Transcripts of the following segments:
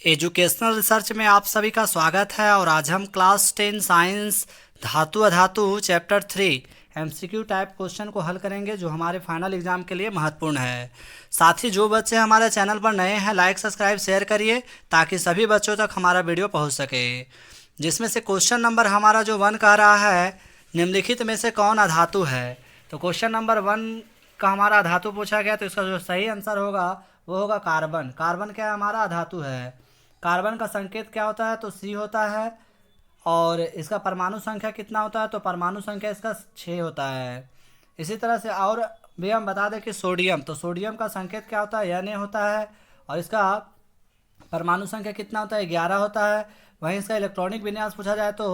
Educational research में आप सभी का स्वागत है। और आज हम क्लास 10 साइंस धातु अधातु चैप्टर 3 एमसीक्यू टाइप क्वेश्चन को हल करेंगे, जो हमारे फाइनल एग्जाम के लिए महत्वपूर्ण है। साथ ही जो बच्चे हमारे चैनल पर नए हैं, लाइक सब्सक्राइब शेयर करिए ताकि सभी बच्चों तक हमारा वीडियो पहुंच सके। जिसमें से क्वेश्चन नंबर हमारा जो 1 कह रहा है, निम्नलिखित में से कौन अधातु है। तो क्वेश्चन नंबर 1 का हमारा अधातु पूछा गया, तो इसका जो सही आंसर होगा वो होगा कार्बन। कार्बन क्या है, हमारा अधातु है। कार्बन का संकेत क्या होता है, तो सी होता है। और इसका परमाणु संख्या कितना होता है, तो परमाणु संख्या इसका 6 होता है। इसी तरह से और भी हम बता दें कि सोडियम, तो सोडियम का संकेत क्या होता है, Na होता है। और इसका परमाणु संख्या कितना होता है, 11 होता है। वहीं इसका इलेक्ट्रॉनिक विन्यास पूछा जाए तो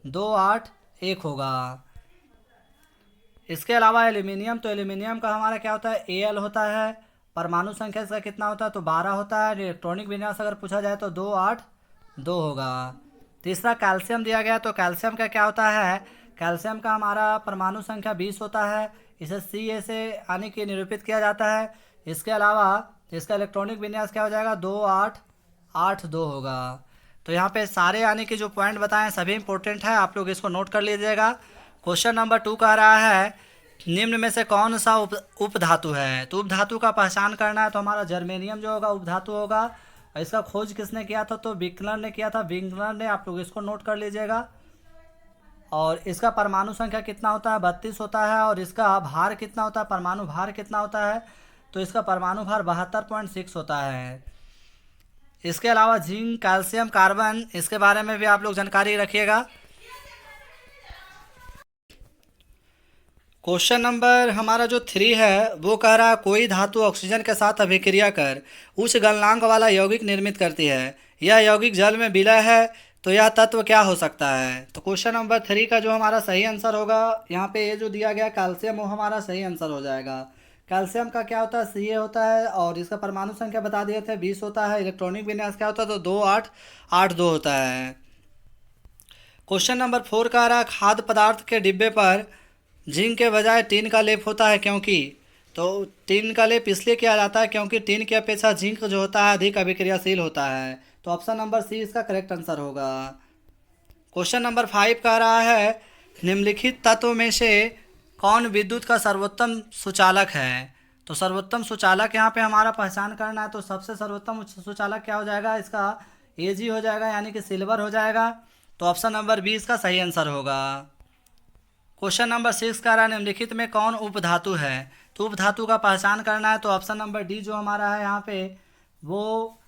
281 होगा। इसके अलावा एल्यूमिनियम, तो एल्यूमिनियम का हमारा क्या होता है, Al होता है। परमाणु संख्या इसका कितना होता है, तो 12 होता है। इलेक्ट्रॉनिक विन्यास अगर पूछा जाए तो 282 होगा। तीसरा कैल्शियम दिया गया, तो कैल्शियम का क्या होता है, कैल्शियम का हमारा परमाणु संख्या 20 होता है। इसे Ca से यानी कि निरूपित किया जाता है। इसके अलावा इसका इलेक्ट्रॉनिक विन्यास क्या हो जाएगा, 2882 होगा। तो यहाँ पे सारे यानी कि जो पॉइंट बताएं सभी इंपॉर्टेंट है, आप लोग इसको नोट कर लीजिएगा। क्वेश्चन नंबर 2 कह रहा है, निम्न में से कौन सा उपधातु है। तो उपधातु का पहचान करना है, तो हमारा जर्मेनियम जो होगा उपधातु होगा। और इसका खोज किसने किया था, तो विंकलर ने किया था, विंकलर ने। आप लोग इसको नोट कर लीजिएगा। और इसका परमाणु संख्या कितना होता है, 32 होता है। और इसका भार कितना होता है, परमाणु भार कितना होता है, तो इसका परमाणु भार 72.6 होता है। इसके अलावा जिंक, कैल्शियम, कार्बन, इसके बारे में भी आप लोग जानकारी रखिएगा। क्वेश्चन नंबर हमारा जो 3 है वो कह रहा है, कोई धातु ऑक्सीजन के साथ अभिक्रिया कर उच्च गलनांक वाला यौगिक निर्मित करती है। यह यौगिक जल में विलय है, तो यह तत्व क्या हो सकता है। तो क्वेश्चन नंबर 3 का जो हमारा सही आंसर होगा, यहाँ पे ये जो दिया गया कैल्शियम, वो हमारा सही आंसर हो जाएगा। कैल्शियम का क्या होता है, Ca होता है। और इसका परमाणु संख्या बता दिए थे, 20 होता है। इलेक्ट्रॉनिक विन्यास क्या होता है, तो 2882 होता है। क्वेश्चन नंबर 4 का आ रहा है, खाद्य पदार्थ के डिब्बे पर जिंक के बजाय टीन का लेप होता है, क्योंकि। तो टीन का लेप इसलिए किया जाता है क्योंकि टीन की अपेक्षा जिंक जो होता है अधिक अभिक्रियाशील होता है। तो ऑप्शन नंबर सी इसका करेक्ट आंसर होगा। क्वेश्चन नंबर 5 का रहा है, निम्नलिखित तत्व में से कौन विद्युत का सर्वोत्तम सुचालक है। तो सर्वोत्तम सुचालक यहाँ पे हमारा पहचान करना है, तो सबसे सर्वोत्तम सुचालक क्या हो जाएगा, इसका Ag हो जाएगा, यानी कि सिल्वर हो जाएगा। तो ऑप्शन नंबर बी इसका सही आंसर होगा। क्वेश्चन नंबर 6 का रहा, निम्नलिखित में कौन उपधातु है। तो उपधातु का पहचान करना है, तो ऑप्शन नंबर डी जो हमारा है यहाँ पे, वो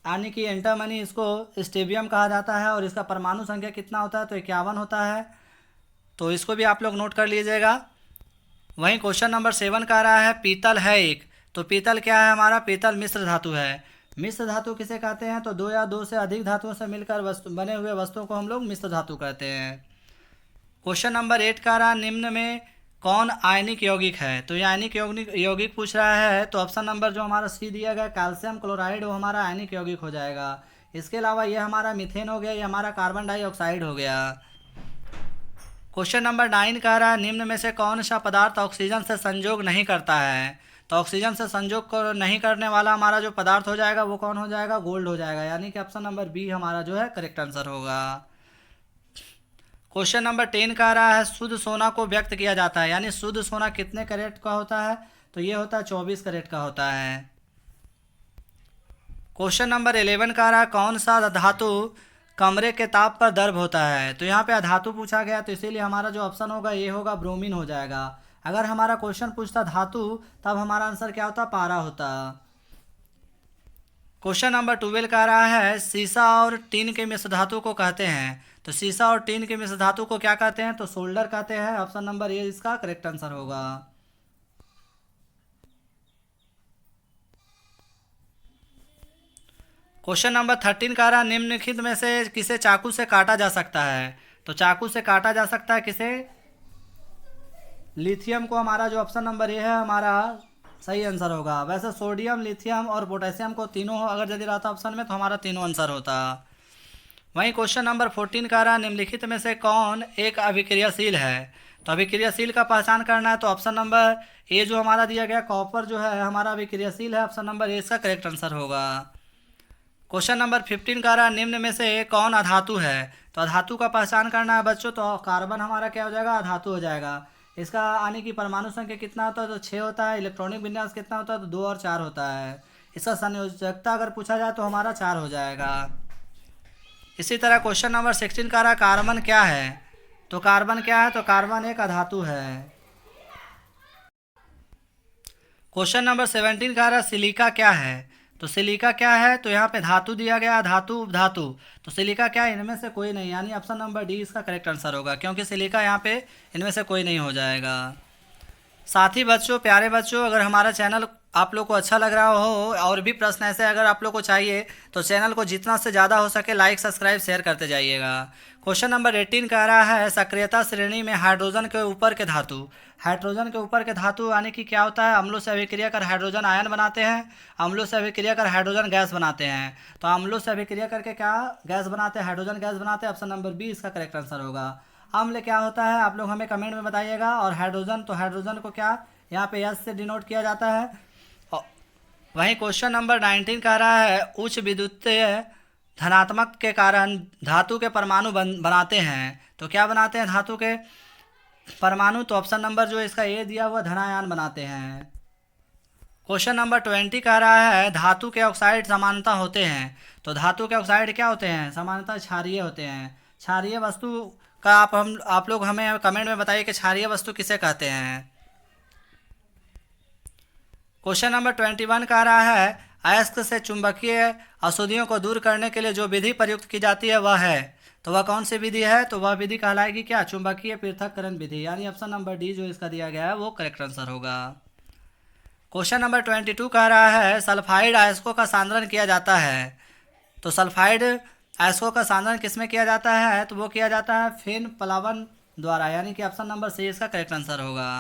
यानी कि एंटामनी, इसको स्टेबियम कहा जाता है। और इसका परमाणु संख्या कितना होता है, तो 51 होता है। तो इसको भी आप लोग नोट कर लीजिएगा। वहीं क्वेश्चन नंबर 7 का रहा है, पीतल है एक। तो पीतल क्या है, हमारा पीतल मिश्र धातु है। मिश्र धातु किसे कहते हैं, तो दो या दो से अधिक धातुओं से मिलकर बने हुए वस्तुओं को हम लोग मिश्र धातु कहते हैं। क्वेश्चन नंबर 8 का रहा, निम्न में कौन आयनिक यौगिक है। तो ये आयनिक यौगिक पूछ रहा है, तो ऑप्शन नंबर जो हमारा सी दिया गया कैल्शियम क्लोराइड, वो हमारा आयनिक यौगिक हो जाएगा। इसके अलावा ये हमारा मीथेन हो गया, ये हमारा कार्बन डाइऑक्साइड हो गया। क्वेश्चन नंबर 9 कह रहा है, निम्न में से कौन सा पदार्थ ऑक्सीजन से संयोग नहीं करता है। तो ऑक्सीजन से संयोग को नहीं करने वाला हमारा जो पदार्थ हो जाएगा वो कौन हो जाएगा, गोल्ड हो जाएगा। यानी कि ऑप्शन नंबर बी हमारा जो है करेक्ट आंसर होगा। क्वेश्चन नंबर 10 का रहा है, शुद्ध सोना को व्यक्त किया जाता है, यानी शुद्ध सोना कितने कैरेट का होता है, तो ये होता है 24 कैरेट का होता है। क्वेश्चन नंबर 11 का रहा, कौन सा धातु कमरे के ताप पर द्रव होता है। तो यहाँ पे धातु पूछा गया, तो इसीलिए हमारा जो ऑप्शन होगा ये होगा ब्रोमीन हो जाएगा। अगर हमारा क्वेश्चन पूछता धातु, तब हमारा आंसर क्या होता, पारा होता। क्वेश्चन नंबर 12 का रहा है, सीसा और टीन के मिश्र धातु को कहते हैं। तो सीसा और टीन के मिश्र धातु को क्या कहते हैं, तो सोल्डर कहते हैं। ऑप्शन नंबर ए इसका करेक्ट आंसर होगा। क्वेश्चन नंबर 13 का रहा, निम्नलिखित में से किसे चाकू से काटा जा सकता है। तो चाकू से काटा जा सकता है किसे, लिथियम को। हमारा जो ऑप्शन नंबर ए है हमारा सही आंसर होगा। वैसे सोडियम, लिथियम और पोटेशियम को तीनों अगर यदि रहता ऑप्शन में, तो हमारा तीनों आंसर होता। वहीं क्वेश्चन नंबर 14 का रहा, निम्नलिखित में से कौन एक अभिक्रियाशील है। तो अभिक्रियाशील का पहचान करना है, तो ऑप्शन नंबर ए जो हमारा दिया गया कॉपर जो है हमारा अभिक्रियाशील है। ऑप्शन नंबर ए इसका करेक्ट आंसर होगा। क्वेश्चन नंबर 15 कह रहा है निम्न में से कौन अधातु है। तो अधातु का पहचान करना है बच्चों, तो कार्बन हमारा क्या हो जाएगा, अधातु हो जाएगा। इसका आने की परमाणु संख्या कितना होता है, तो 6 होता है। इलेक्ट्रॉनिक विन्यास कितना होता है, तो 2 और 4 होता है। इसका संयोजकता अगर पूछा जाए तो हमारा 4 हो जाएगा। इसी तरह क्वेश्चन नंबर 16 कह रहा है कार्बन क्या है। तो कार्बन क्या है, तो कार्बन एक अधातु है। क्वेश्चन नंबर 17 कह रहा है सिलिका क्या है। तो सिलिका क्या है, तो यहाँ पे धातु दिया गया, धातु उपधातु। तो सिलिका क्या है, इनमें से कोई नहीं, यानी ऑप्शन नंबर डी इसका करेक्ट आंसर होगा, क्योंकि सिलिका यहाँ पे इनमें से कोई नहीं हो जाएगा। साथ ही बच्चों, प्यारे बच्चों, अगर हमारा चैनल आप लोग को अच्छा लग रहा हो और भी प्रश्न ऐसे अगर आप लोग को चाहिए तो चैनल को जितना से ज़्यादा हो सके लाइक सब्सक्राइब शेयर करते जाइएगा। क्वेश्चन नंबर 18 कह रहा है सक्रियता श्रेणी में हाइड्रोजन के ऊपर के धातु। हाइड्रोजन के ऊपर के धातु यानी कि क्या होता है, अम्लों से अभिक्रिया कर हाइड्रोजन आयन बनाते हैं, अम्लों से अभिक्रिया कर हाइड्रोजन गैस बनाते हैं। तो अम्लों से अभिक्रिया करके क्या गैस बनाते हैं, हाइड्रोजन गैस बनाते हैं। ऑप्शन नंबर बी इसका करेक्ट आंसर होगा। अम्ल क्या होता है आप लोग हमें कमेंट में बताइएगा। और हाइड्रोजन, तो हाइड्रोजन को क्या यहाँ पे एस से डिनोट किया जाता है। वहीं क्वेश्चन नंबर 19 कह रहा है उच्च विद्युतीय धनात्मक के कारण धातु के परमाणु बनाते हैं। तो क्या बनाते हैं धातु के परमाणु, तो ऑप्शन नंबर जो इसका ए दिया हुआ धनायन बनाते हैं। क्वेश्चन नंबर 20 कह रहा है धातु के ऑक्साइड समानता होते हैं। तो धातु के ऑक्साइड क्या होते हैं, समानता क्षारीय होते हैं। क्षारीय वस्तु का आप लोग हमें कमेंट में बताइए कि क्षारीय वस्तु किसे कहते हैं। क्वेश्चन नंबर 21 कह रहा है अयस्क से चुंबकीय अशुद्धियों को दूर करने के लिए जो विधि प्रयुक्त की जाती है वह है। तो वह कौन सी विधि है, तो वह विधि कहलाएगी क्या, चुंबकीय पृथक्करण विधि, यानी ऑप्शन नंबर डी जो इसका दिया गया है वो करेक्ट आंसर होगा। क्वेश्चन नंबर 22 कह रहा है सल्फाइड अयस्कों का सांद्रण किया जाता है। तो सल्फाइड अयस्कों का सांद्रण किसमें किया जाता है, तो वो किया जाता है फेन प्लावन द्वारा, यानी कि ऑप्शन नंबर सी इसका करेक्ट आंसर होगा।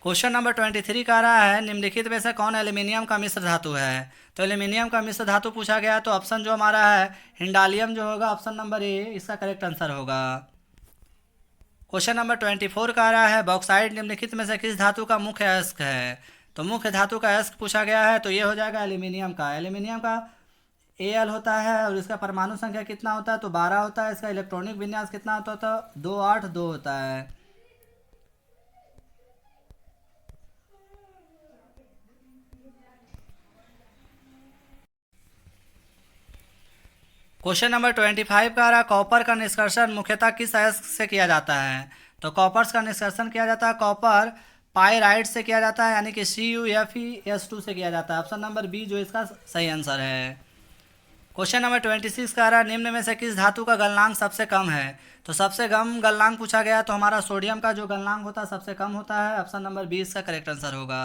क्वेश्चन नंबर 23 कह रहा है निम्नलिखित में से कौन एल्यूमिनियम का मिश्र धातु है। तो एल्यूमिनियम का मिश्र धातु पूछा गया, तो ऑप्शन जो हमारा है हिंडालियम जो होगा, ऑप्शन नंबर ए इसका करेक्ट आंसर होगा। क्वेश्चन नंबर 24 कह रहा है बॉक्साइड निम्नलिखित में से किस धातु का मुख्य अयस्क है। तो मुख्य धातु का अयस्क पूछा गया है, तो ये हो जाएगा एल्यूमिनियम का। एल्यूमिनियम का Al होता है और इसका परमाणु संख्या कितना होता है, तो 12 होता है। इसका इलेक्ट्रॉनिक विन्यास कितना होता है, तो 282 होता है। क्वेश्चन नंबर 25 का रहा कॉपर का निष्कर्षण मुख्यतः किस अयस्क से किया जाता है। तो कॉपर्स का निष्कर्षण किया जाता है कॉपर पाइराइट से किया जाता है, यानी कि CuFeS2 से किया जाता है। ऑप्शन नंबर बी जो इसका सही आंसर है। क्वेश्चन नंबर 26 का रहा निम्न में से किस धातु का गलनांक सबसे कम है। तो सबसे कम गलनांक पूछा गया, तो हमारा सोडियम का जो गलनांक होता है सबसे कम होता है। ऑप्शन नंबर बी इसका करेक्ट आंसर होगा।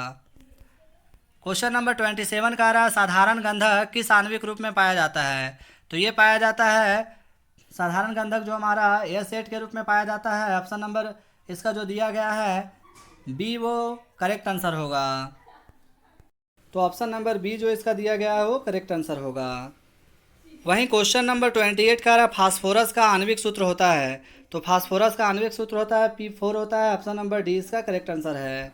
क्वेश्चन नंबर 27 का रहा साधारण गंधक किस आणविक रूप में पाया जाता है। तो ये पाया जाता है साधारण गंधक जो हमारा S8 के रूप में पाया जाता है। ऑप्शन नंबर इसका जो दिया गया है बी वो करेक्ट आंसर होगा। तो ऑप्शन नंबर बी जो इसका दिया गया है वो करेक्ट आंसर होगा। वहीं क्वेश्चन नंबर 28 का रहा फास्फोरस का आणविक सूत्र होता है। तो फास्फोरस का आणविक सूत्र होता है P4 होता है। ऑप्शन नंबर डी इसका करेक्ट आंसर है।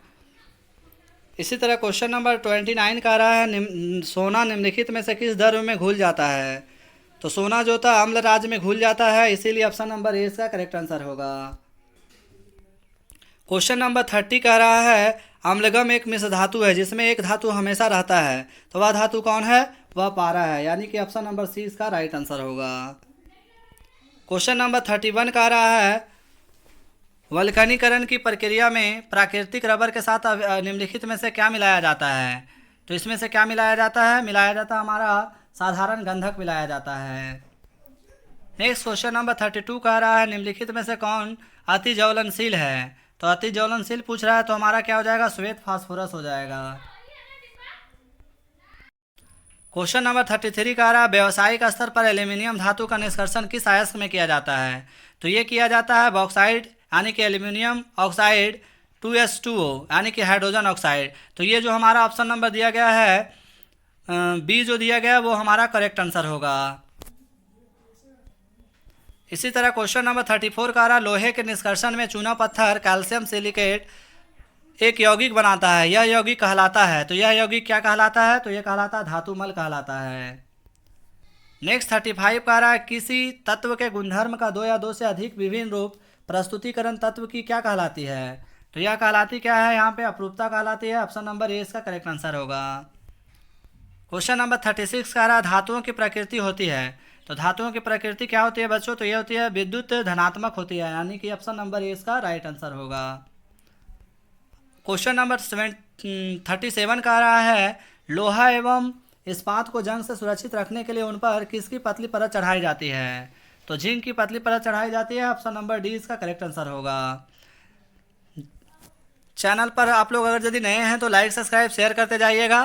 इसी तरह क्वेश्चन नंबर 29 का रहा है सोना निम्नलिखित में से किस द्रव्य में घुल जाता है। तो सोना जो था अम्ल राज्य में घुल जाता है, इसीलिए ऑप्शन नंबर ए इसका करेक्ट आंसर होगा। क्वेश्चन नंबर 30 कह रहा है अम्लगम एक मिश्र धातु है जिसमें एक धातु हमेशा रहता है। तो वह धातु कौन है, वह पारा है, यानी कि ऑप्शन नंबर सी इसका राइट आंसर होगा। क्वेश्चन नंबर 31 कह रहा है वल्कनीकरण की प्रक्रिया में प्राकृतिक रबर के साथ निम्नलिखित में से क्या मिलाया जाता है। तो इसमें से क्या मिलाया जाता है, हमारा साधारण गंधक मिलाया जाता है। नेक्स्ट क्वेश्चन नंबर 32 कह रहा है निम्नलिखित में से कौन अति ज्वलनशील है। तो अति ज्वलनशील पूछ रहा है, तो हमारा क्या हो जाएगा, श्वेत फास्फोरस हो जाएगा। क्वेश्चन नंबर 33 कह रहा है व्यावसायिक स्तर पर एल्यूमिनियम धातु का निष्कर्षण किस अयस्क में किया जाता है। तो ये किया जाता है बॉक्साइड, यानी कि एल्यूमिनियम ऑक्साइड 2S2O, यानी कि हाइड्रोजन ऑक्साइड। तो ये जो हमारा ऑप्शन नंबर दिया गया है बी जो दिया गया है वो हमारा करेक्ट आंसर होगा। इसी तरह क्वेश्चन नंबर 34 का रहा लोहे के निष्कर्षण में चूना पत्थर कैल्शियम सिलिकेट एक यौगिक बनाता है, यह यौगिक कहलाता है। तो यह यौगिक क्या कहलाता है, तो यह कहलाता है धातुमल कहलाता है। नेक्स्ट 35 कह रहा है किसी तत्व के गुणधर्म का दो या दो से अधिक विभिन्न रूप प्रस्तुतिकरण तत्व की क्या कहलाती है? तो यह कहलाती क्या है? यहाँ पे अपरूपता कहलाती है। ऑप्शन नंबर ए इसका करेक्ट आंसर होगा। क्वेश्चन नंबर 36 कह रहा है धातुओं की प्रकृति होती है। तो धातुओं की प्रकृति क्या होती है बच्चों? तो यह होती है विद्युत धनात्मक होती है, यानी कि ऑप्शन नंबर ए इसका राइट आंसर होगा। क्वेश्चन नंबर 37 कह रहा है लोहा एवं इस्पात को जंग से सुरक्षित रखने के लिए उन पर किसकी पतली परत चढ़ाई जाती है? तो जिंक की पतली परत चढ़ाई जाती है। ऑप्शन नंबर डी इसका करेक्ट आंसर होगा। चैनल पर आप लोग अगर यदि नए हैं तो लाइक सब्सक्राइब शेयर करते जाइएगा।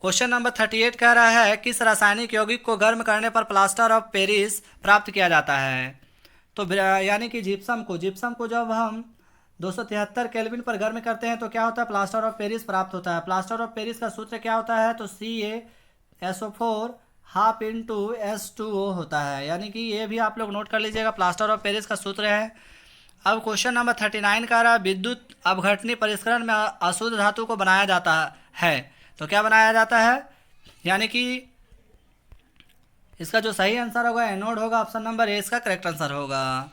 क्वेश्चन नंबर 38 कह रहा है किस रासायनिक यौगिक को गर्म करने पर प्लास्टर ऑफ पेरिस प्राप्त किया जाता है? तो यानी कि जिप्सम को जब हम 273 केल्विन पर गर्म करते हैं तो क्या होता है? प्लास्टर ऑफ पेरिस प्राप्त होता है। प्लास्टर ऑफ पेरिस का सूत्र क्या होता है? तो CaSO4 हाफ इंटू H2O होता है, यानी कि ये भी आप लोग नोट कर लीजिएगा, प्लास्टर ऑफ पेरिस का सूत्र है। अब क्वेश्चन नंबर 39 का रहा विद्युत अपघटनी परिष्करण में अशुद्ध धातु को बनाया जाता है। तो क्या बनाया जाता है? यानी कि इसका जो सही आंसर होगा एनोड होगा। ऑप्शन नंबर ए इसका करेक्ट आंसर होगा।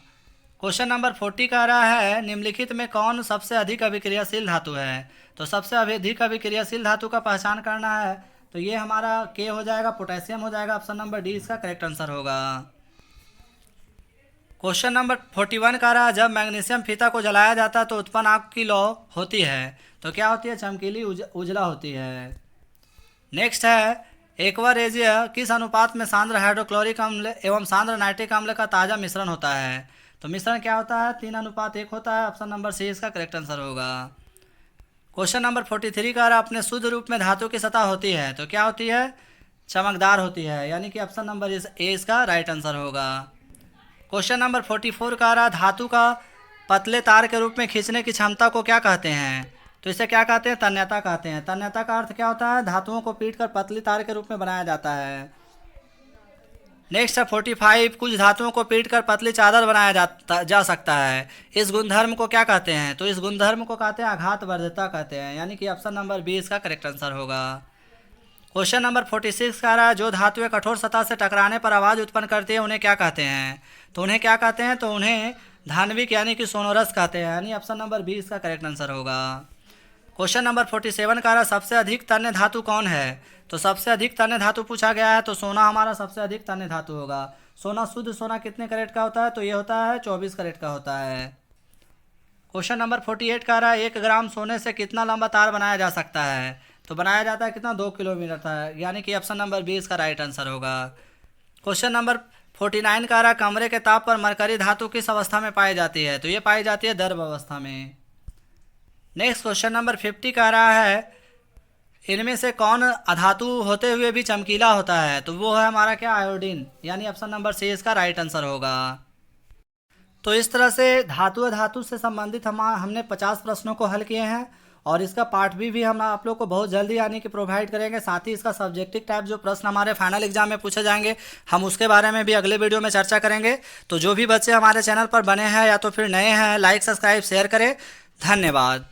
क्वेश्चन नंबर 40 का रहा है निम्नलिखित में कौन सबसे अधिक अभिक्रियाशील धातु है? तो सबसे अधिक अभिक्रियाशील धातु का पहचान करना है, तो ये हमारा के हो जाएगा, पोटेशियम हो जाएगा। ऑप्शन नंबर डी इसका करेक्ट आंसर होगा। क्वेश्चन नंबर 41 का रहा जब मैग्नीशियम फीता को जलाया जाता है तो उत्पन्न आग की लौ होती है। तो क्या होती है? चमकीली उजला होती है। नेक्स्ट है एक्वा रेजिया किस अनुपात में सांद्र हाइड्रोक्लोरिक अम्ल एवं सांद्र नाइट्रिक अम्ल का ताज़ा मिश्रण होता है? तो मिश्रण क्या होता है? 3:1 होता है। ऑप्शन नंबर सी इसका करेक्ट आंसर होगा। क्वेश्चन नंबर 43 का अपने शुद्ध रूप में धातु की सतह होती है। तो क्या होती है? चमकदार होती है, यानी कि ऑप्शन नंबर ए इसका राइट आंसर होगा। क्वेश्चन नंबर 44 का रहा धातु का पतले तार के रूप में खींचने की क्षमता को क्या कहते हैं? तो इसे क्या कहते हैं? तन्यता कहते हैं। तन्यता का अर्थ क्या होता है? धातुओं को पीट कर पतली तार के रूप में बनाया जाता है। नेक्स्ट है 45 कुछ धातुओं को पीट कर पतली चादर बनाया जा सकता है। इस गुणधर्म को क्या कहते हैं? तो इस गुणधर्म को कहते हैं आघात वर्धता कहते हैं, यानी कि ऑप्शन नंबर बी इसका करेक्ट आंसर होगा। क्वेश्चन नंबर 46 का रहा जो धातुएं कठोर सतह से टकराने पर आवाज़ उत्पन्न करती है उन्हें क्या कहते हैं? तो उन्हें क्या कहते हैं? तो उन्हें धान्विक यानी कि सोनोरस कहते हैं, यानी ऑप्शन नंबर बी इसका करेक्ट आंसर होगा। क्वेश्चन नंबर 47 का रहा सबसे अधिक तन्य धातु कौन है? तो सबसे अधिक तन्य धातु पूछा गया है, तो सोना हमारा सबसे अधिक तन्य धातु होगा। सोना शुद्ध सोना कितने कैरेट का होता है? तो ये होता है 24 कैरेट का होता है। क्वेश्चन नंबर 48 का रहा 1 ग्राम सोने से कितना लंबा तार बनाया जा सकता है? तो बनाया जाता है कितना? 2 किलोमीटर था, यानी कि ऑप्शन नंबर बी इसका राइट आंसर होगा। क्वेश्चन नंबर 49 का रहा कमरे के ताप पर मरकरी धातु किस अवस्था में पाई जाती है? तो ये पाई जाती है द्रव अवस्था में। नेक्स्ट क्वेश्चन नंबर 50 का रहा है इनमें से कौन अधातु होते हुए भी चमकीला होता है? तो वो है हमारा क्या? आयोडीन, यानी ऑप्शन नंबर सी इसका राइट आंसर होगा। तो इस तरह से धातु से संबंधित हमने 50 प्रश्नों को हल किए हैं और इसका पार्ट भी हम आप लोग को बहुत जल्दी यानी कि प्रोवाइड करेंगे। साथ ही इसका सब्जेक्टिव टाइप जो प्रश्न हमारे फाइनल एग्जाम में पूछे जाएंगे हम उसके बारे में भी अगले वीडियो में चर्चा करेंगे। तो जो भी बच्चे हमारे चैनल पर बने हैं या तो फिर नए हैं लाइक सब्सक्राइब शेयर करें। धन्यवाद।